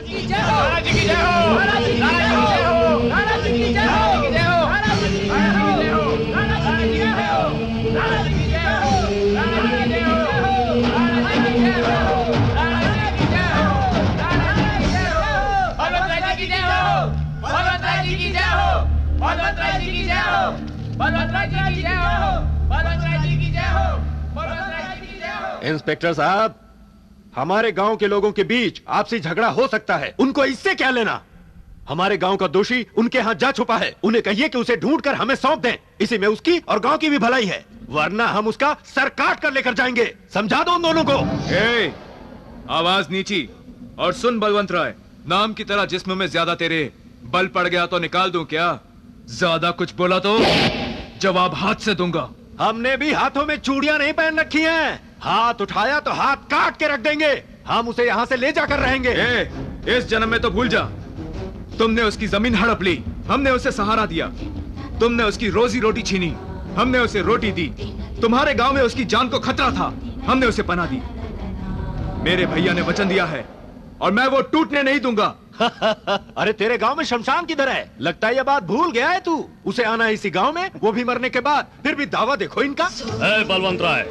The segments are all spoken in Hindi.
की जय हो, लाला जी की जय हो, लाला जी की जय हो, लाला जी की जय हो, लाला जी की जय हो, लाला जी की जय हो, लाला जी की जय हो, लाला जी की जय हो, लाला जी की जय हो, लाला जी की जय हो, लाला जी की जय हो, बलवंत जी की जय हो, बलवंत जी की जय हो, बलवंत जी की जय हो, बलवंत जी की जय हो, बलवंत जी की जय हो, बलवंत जी की जय हो। इंस्पेक्टर साहब, हमारे गांव के लोगों के बीच आपसी झगड़ा हो सकता है, उनको इससे क्या लेना? हमारे गांव का दोषी उनके हाथ जा छुपा है, उन्हें कहिए कि उसे ढूंढकर हमें सौंप दें। इसी में उसकी और गांव की भी भलाई है, वरना हम उसका सर काट कर लेकर जाएंगे। समझा दो उन दोनों को। आवाज नीची और सुन बलवंत राय, नाम की तरह जिस्म में ज्यादा तेरे बल पड़ गया तो निकाल दूं क्या? ज्यादा कुछ बोला तो जवाब हाथ से दूंगा। हमने भी हाथों में चूड़ियां नहीं पहन रखी हैं, हाथ उठाया तो हाथ काट के रख देंगे। हम उसे यहाँ से ले जाकर रहेंगे। इस जन्म में तो भूल जा, तुमने उसकी जमीन हड़प ली, हमने उसे सहारा दिया। तुमने उसकी रोजी रोटी छीनी, हमने उसे रोटी दी। तुम्हारे गांव में उसकी जान को खतरा था, हमने उसे पनाह दी। मेरे भैया ने वचन दिया है और मैं वो टूटने नहीं दूंगा। अरे तेरे गांव में शमशान किधर है? लगता है ये बात भूल गया है तू। उसे आना है इसी गांव में, वो भी मरने के बाद। फिर भी दावा देखो इनका। बलवंत राय,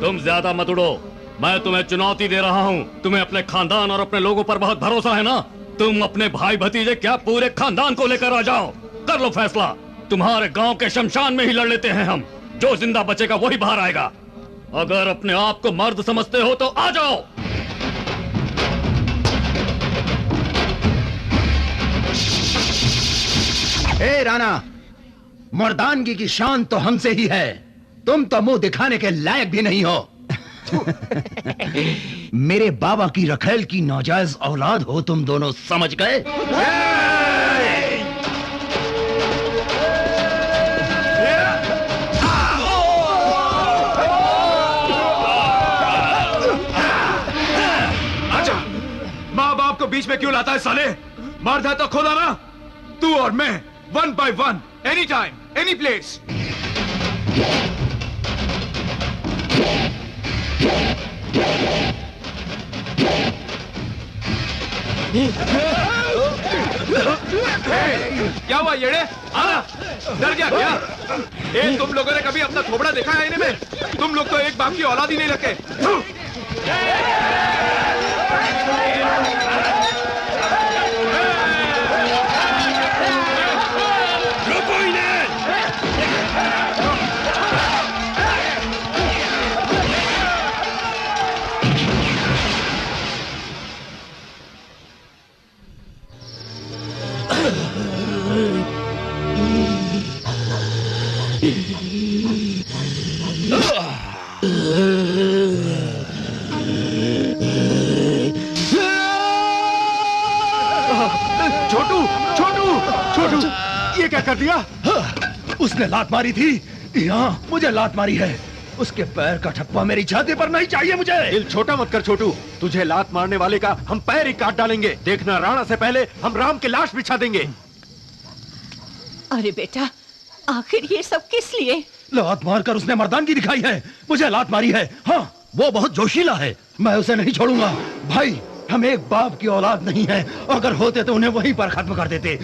तुम ज्यादा मत उड़ो, मैं तुम्हें चुनौती दे रहा हूँ। तुम्हें अपने खानदान और अपने लोगों पर बहुत भरोसा है ना? तुम अपने भाई भतीजे क्या पूरे खानदान को लेकर आ जाओ, कर लो फैसला। तुम्हारे गांव के शमशान में ही लड़ लेते हैं हम, जो जिंदा बचेगा वही बाहर आएगा। अगर अपने आप को मर्द समझते हो तो आ जाओ। ए राणा, मर्दानगी की शान तो हमसे ही है, तुम तो मुंह दिखाने के लायक भी नहीं हो। मेरे बाबा की रखेल की नाजायज औलाद हो तुम दोनों, समझ गए? अच्छा, माँ बाप को बीच में क्यों लाता है साले? मर्द है तो खुद आना, तू और मैं, one by one, any time, any place. क्या हुआ येड़े? आना, डर गया क्या? तुम लोगों ने कभी अपना थोबड़ा देखा है आईने में? तुम लोग तो एक बाप की औलाद ही नहीं लगते। छोटू, छोटू, छोटू, ये क्या कर दिया? उसने लात मारी थी, यहाँ मुझे लात मारी है। उसके पैर का ठप्पा मेरी छाती पर नहीं चाहिए मुझे। दिल छोटा मत कर छोटू, तुझे लात मारने वाले का हम पैर ही काट डालेंगे। देखना, राणा से पहले हम राम की लाश बिछा देंगे। अरे बेटा, आखिर ये सब किस लिए? लात मारकर उसने मर्दानगी दिखाई है, मुझे लात मारी है। हाँ, वो बहुत जोशीला है, मैं उसे नहीं छोड़ूंगा। भाई, हम एक बाप की औलाद नहीं है, अगर होते तो उन्हें वहीं पर खत्म कर देते।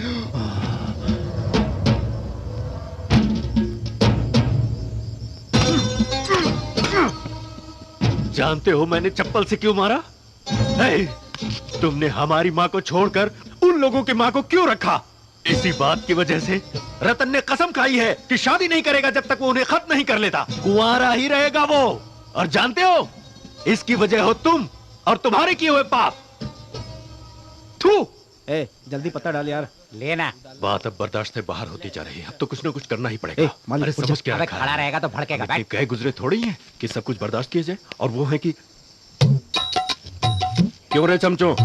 जानते हो मैंने चप्पल से क्यों मारा? तुमने हमारी माँ को छोड़कर उन लोगों की माँ को क्यों रखा? इसी बात की वजह से रतन ने कसम खाई है कि शादी नहीं करेगा जब तक वो उन्हें खत्म नहीं कर लेता। कुंवारा ही रहेगा वो। और जानते हो, इसकी वजह हो तुम और तुम्हारे किए हुए पाप। थू! जल्दी पता डाल यार। लेना। बात अब बर्दाश्त से बाहर होती जा रही है, अब तो कुछ ना कुछ करना ही पड़ेगा। अरे समझ क्या रखा है? खड़ा रहेगा तो भड़केगा। गए गुजरे थोड़ी है कि सब कुछ बर्दाश्त किया जाए। और वो है कि क्यों रे चमचो,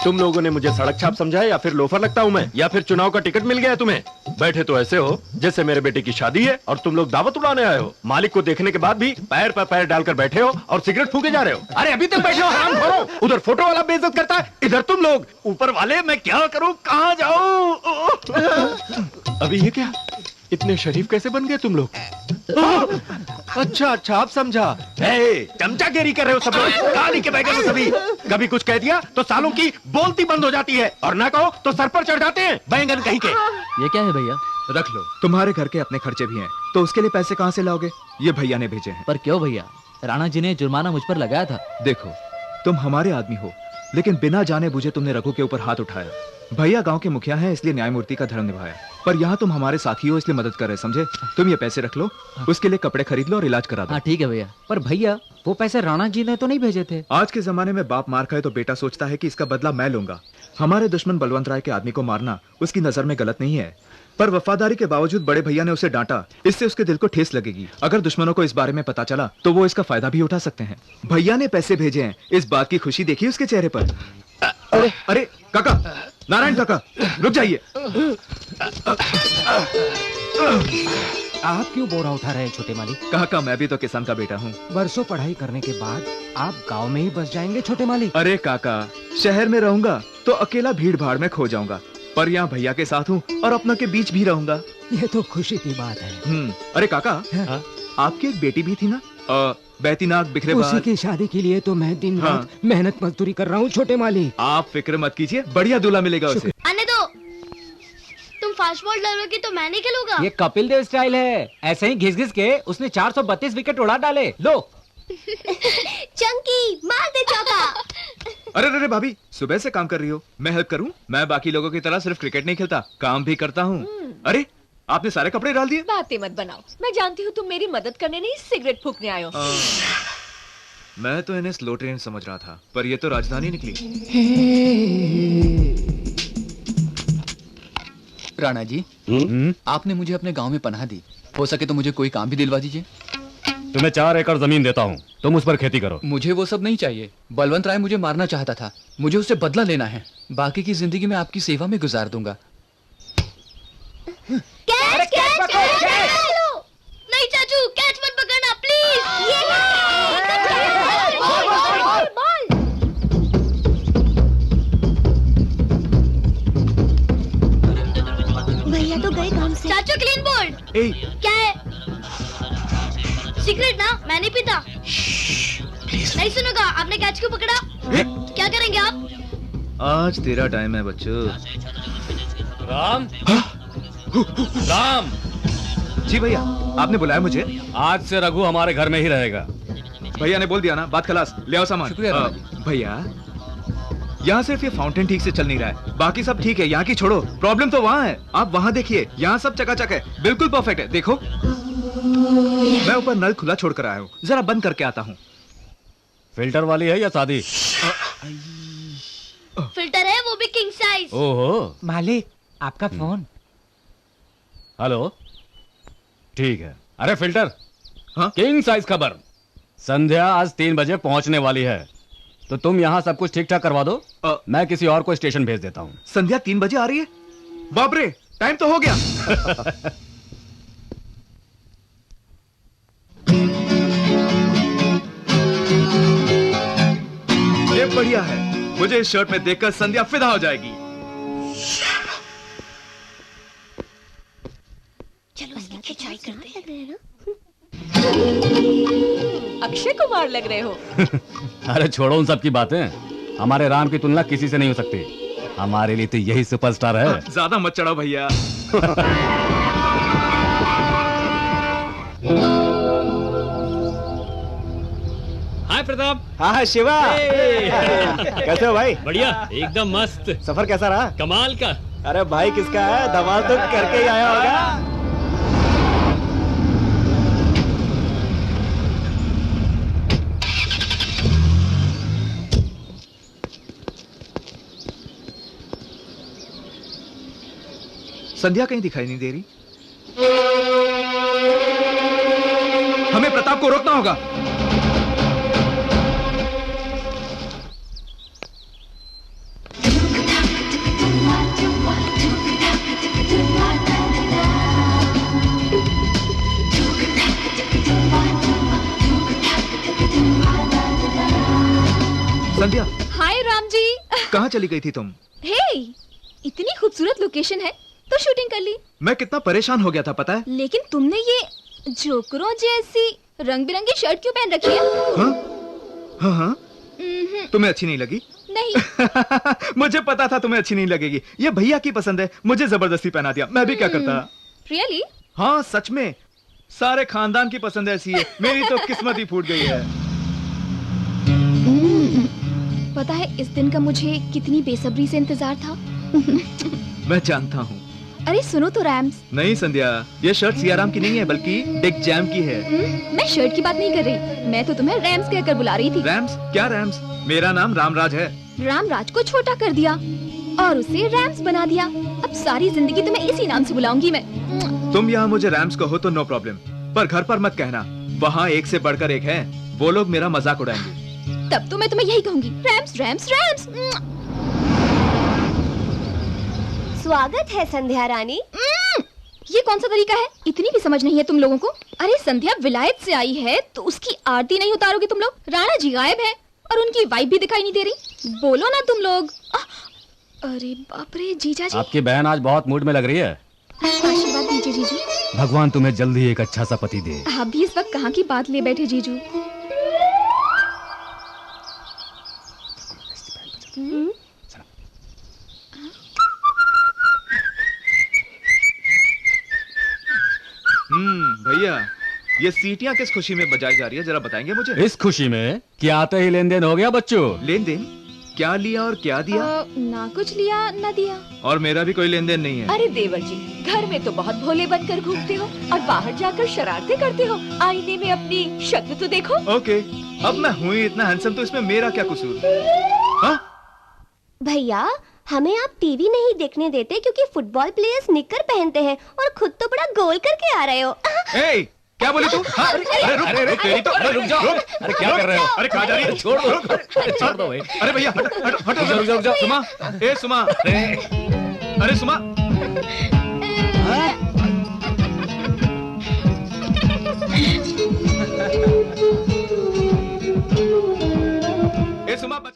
तुम लोगों ने मुझे सड़क छाप समझा है या फिर लोफर लगता हूँ मैं, या फिर चुनाव का टिकट मिल गया है तुम्हें? बैठे तो ऐसे हो जैसे मेरे बेटे की शादी है और तुम लोग दावत उड़ाने आए हो। मालिक को देखने के बाद भी पैर पर पैर डालकर बैठे हो और सिगरेट फूके जा रहे हो। अरे अभी तक बैठे हो हरामखोरो। उधर फोटो वाला बेइज्जत करता है, इधर तुम लोग। ऊपर वाले मैं क्या करूं, कहां जाऊं? अभी ये क्या? इतने शरीफ कैसे बन गए तुम लोग? अच्छा अच्छा, अब समझा। चमचागिरी कर रहे हो सब लोग, काली के बैगन हो सभी। कभी कुछ कह दिया तो सालों की बोलती बंद हो जाती है, और ना कहो तो सर पर चढ़ जाते हैं बैंगन कहीं के। ये क्या है भैया? रख लो, तुम्हारे घर के अपने खर्चे भी हैं, तो उसके लिए पैसे कहाँ से लाओगे? ये भैया ने भेजे हैं। पर क्यों भैया? राणा जी ने जुर्माना मुझ पर लगाया था। देखो, तुम हमारे आदमी हो, लेकिन बिना जाने बुझे तुमने रघु के ऊपर हाथ उठाया। भैया गांव के मुखिया हैं, इसलिए न्यायमूर्ति का धर्म निभाया, पर यहाँ तुम हमारे साथी हो, इसलिए मदद कर रहे, समझे? तुम ये पैसे रख लो, उसके लिए कपड़े खरीद लो और इलाज करा दो। हाँ ठीक है भैया। पर भैया वो पैसे राणा जी ने तो नहीं भेजे थे। आज के जमाने में बाप मार खाए तो बेटा सोचता है कि इसका बदला मैं लूंगा। हमारे दुश्मन बलवंत राय के आदमी को मारना उसकी नजर में गलत नहीं है, पर वफादारी के बावजूद बड़े भैया ने उसे डांटा, इससे उसके दिल को ठेस लगेगी। अगर दुश्मनों को इस बारे में पता चला तो वो इसका फायदा भी उठा सकते हैं। भैया ने पैसे भेजे हैं, इस बात की खुशी देखी उसके चेहरे पर। अरे अरे काका, नारायण काका, रुक जाइए। आप क्यों बोरा उठा रहे हैं छोटे मालिक? काका, मैं भी तो किसान का बेटा हूँ। बरसों पढ़ाई करने के बाद आप गांव में ही बस जाएंगे छोटे मालिक? अरे काका, शहर में रहूंगा तो अकेला भीड़ भाड़ में खो जाऊंगा, पर यहाँ भैया के साथ हूँ और अपनों के बीच भी रहूंगा। ये तो खुशी की बात है। अरे काका, आपकी एक बेटी भी थी ना, बहती नाक बिखरे उसी बाल। की शादी के लिए तो मैं दिन रात मेहनत मजदूरी कर रहा हूँ छोटे मालिक। आप फिक्र मत कीजिए, बढ़िया दूल्हा मिलेगा उसे। आने दो, तुम फास्ट बॉल डालोगे तो मैं नहीं खेलूंगा। ये कपिल देव स्टाइल है, ऐसे ही घिस घिस के उसने 432 विकेट उड़ा डाले। लो चंकी, मार दे चौका। अरे अरे भाभी, सुबह से काम कर रही हो, मैं हेल्प करूं? मैं बाकी लोगों की तरह सिर्फ क्रिकेट नहीं खेलता, काम भी करता हूँ। अरे आपने सारे कपड़े डाल दिए? बातें मत बनाओ, मैं जानती हूँ तुम मेरी मदद करने नहीं सिगरेट फूकने आए हो। मैं तो इन्हें स्लो ट्रेन समझ रहा था, पर ये तो राजधानी निकली। राणा जी, आपने मुझे अपने गांव में पनाह दी, हो सके तो मुझे कोई काम भी दिलवा दीजिए। तुम्हें 4 एकड़ जमीन देता हूँ, तुम उस पर खेती करो। मुझे वो सब नहीं चाहिए। बलवंत राय मुझे मारना चाहता था, मुझे उससे बदला लेना है। बाकी की जिंदगी में आपकी सेवा में गुजार दूंगा। Catch catch catch. नहीं चाचू, कैच मत पकड़ना प्लीज। भैया तो गए काम से। चाचू क्लीन बोल्ड। क्या है? सिगरेट ना, मैं नहीं पीता। नहीं सुनोगा, आपने कैच क्यों पकड़ा? क्या करेंगे आप? आज तेरा टाइम है बच्चों। राम, राम। जी भैया, आपने बुलाया मुझे? आज से रघु हमारे घर में ही रहेगा। भैया ने बोल दिया ना, बात खलास। ले आओ सामान। शुक्रिया भैया, यहाँ सिर्फ ये फाउंटेन ठीक से चल नहीं रहा है, बाकी सब ठीक है। यहाँ की छोड़ो, प्रॉब्लम तो वहाँ है। आप वहाँ देखिए, यहाँ सब चकाचक है, बिल्कुल परफेक्ट है। देखो, मैं ऊपर नल खुला छोड़कर आया हूँ, जरा बंद करके आता हूँ। फिल्टर वाली है या सादी? फिल्टर है, वो भी किंग साइज। ओहो। मालिक, आपका फोन। हेलो, ठीक है। अरे फिल्टर, हाँ? किंग साइज खबर। संध्या आज 3 बजे पहुंचने वाली है, तो तुम यहाँ सब कुछ ठीक ठाक करवा दो। मैं किसी और को स्टेशन भेज देता हूँ। संध्या 3 बजे आ रही है? बाप रे, टाइम तो हो गया। ये बढ़िया है, मुझे इस शर्ट में देखकर संध्या फिदा हो जाएगी। चलो इसकी खिंचाई करते हैं। अक्षय कुमार लग रहे हो। अरे छोड़ो उन सब की बातें, हमारे राम की तुलना किसी से नहीं हो सकती। हमारे लिए तो यही सुपरस्टार है। ज्यादा मत चढ़ाओ भैया। हाय प्रताप। हाँ शिवा, कैसे हो भाई? बढ़िया, एकदम मस्त। सफर कैसा रहा? कमाल का। अरे भाई किसका है? धमाल तो करके ही आया होगा। संध्या कहीं दिखाई नहीं दे रही। हमें प्रताप को रोकना होगा। संध्या, हाय राम जी। कहाँ चली गई थी तुम? हे, इतनी खूबसूरत लोकेशन है, तो शूटिंग कर ली। मैं कितना परेशान हो गया था पता है? लेकिन तुमने ये जोकरों जैसी रंग बिरंगी शर्ट क्यों पहन रखी है? हाँ? हाँ हाँ? तुम्हें अच्छी नहीं लगी? नहीं। मुझे पता था तुम्हें अच्छी नहीं लगेगी। ये भैया की पसंद है, मुझे जबरदस्ती पहना दिया। मैं भी क्या करता? रियली? हाँ सच में, सारे खानदान की पसंद ऐसी है। मेरी तो किस्मत ही फूट गई है। पता है इस दिन का मुझे कितनी बेसब्री से इंतजार था। मैं जानता हूँ। अरे सुनो तो रैम्स। नहीं संध्या, ये शर्ट सियाराम की नहीं है बल्कि डिक जैम की है। मैं शर्ट की बात नहीं कर रही, मैं तो तुम्हें रैम्स कहकर बुला रही थी। रैम्स? क्या रैम्स? मेरा नाम रामराज है। रामराज को छोटा कर दिया और उसे रैम्स बना दिया। अब सारी जिंदगी तुम्हें इसी नाम से बुलाऊंगी मैं। तुम यहाँ मुझे रैम्स कहो तो नो प्रॉब्लम, पर घर पर मत कहना, वहाँ एक से बढ़कर एक है, वो लोग मेरा मजाक उड़ाएंगे। तब तो मैं तुम्हें यही कहूंगी, रैम्स रैम्स रैम्स। स्वागत है संध्या रानी। ये कौन सा तरीका है? इतनी भी समझ नहीं है तुम लोगों को। अरे संध्या विलायत से आई है तो उसकी आरती नहीं उतारोगे तुम लोग? राणा जी गायब है और उनकी वाइफ भी दिखाई नहीं दे रही। बोलो ना तुम लोग। अरे बाप रे जीजा जी। आपकी बहन आज बहुत मूड में लग रही है। आशीर्वाद दीजिए जीजू। भगवान तुम्हें जल्दी एक अच्छा सा पति दे। आप भी इस वक्त कहाँ की बात ले बैठे जीजू। भैया, ये सीटियाँ किस खुशी में बजाई जा रही है, जरा बताएंगे मुझे? इस खुशी में कि आते ही लेन देन हो गया बच्चों। लेन देन? क्या लिया और क्या दिया? ना कुछ लिया ना दिया। और मेरा भी कोई लेन देन नहीं है। अरे देवर जी, घर में तो बहुत भोले बनकर घूमते हो और बाहर जाकर शरारतें करते हो। आईने में अपनी शक्ल तो देखो। ओके, अब मैं हूँ इतना हैंडसम तो इसमें मेरा क्या कसूर? हाँ? भैया, हमें आप टीवी नहीं देखने देते क्योंकि फुटबॉल प्लेयर्स निक्कर पहनते हैं और खुद तो बड़ा गोल करके आ रहे हो। ए, क्या बोली तू? हाँ? अरे रुक, तेरी तो रुक जाओ। अरे क्या कर रहे हो? अरे कहाँ जा रही है? छोड़ दो, छोड़ दो भाई। अरे भैया हटो रुक जाओ। सुमा, ए सुमा, अरे सुमा।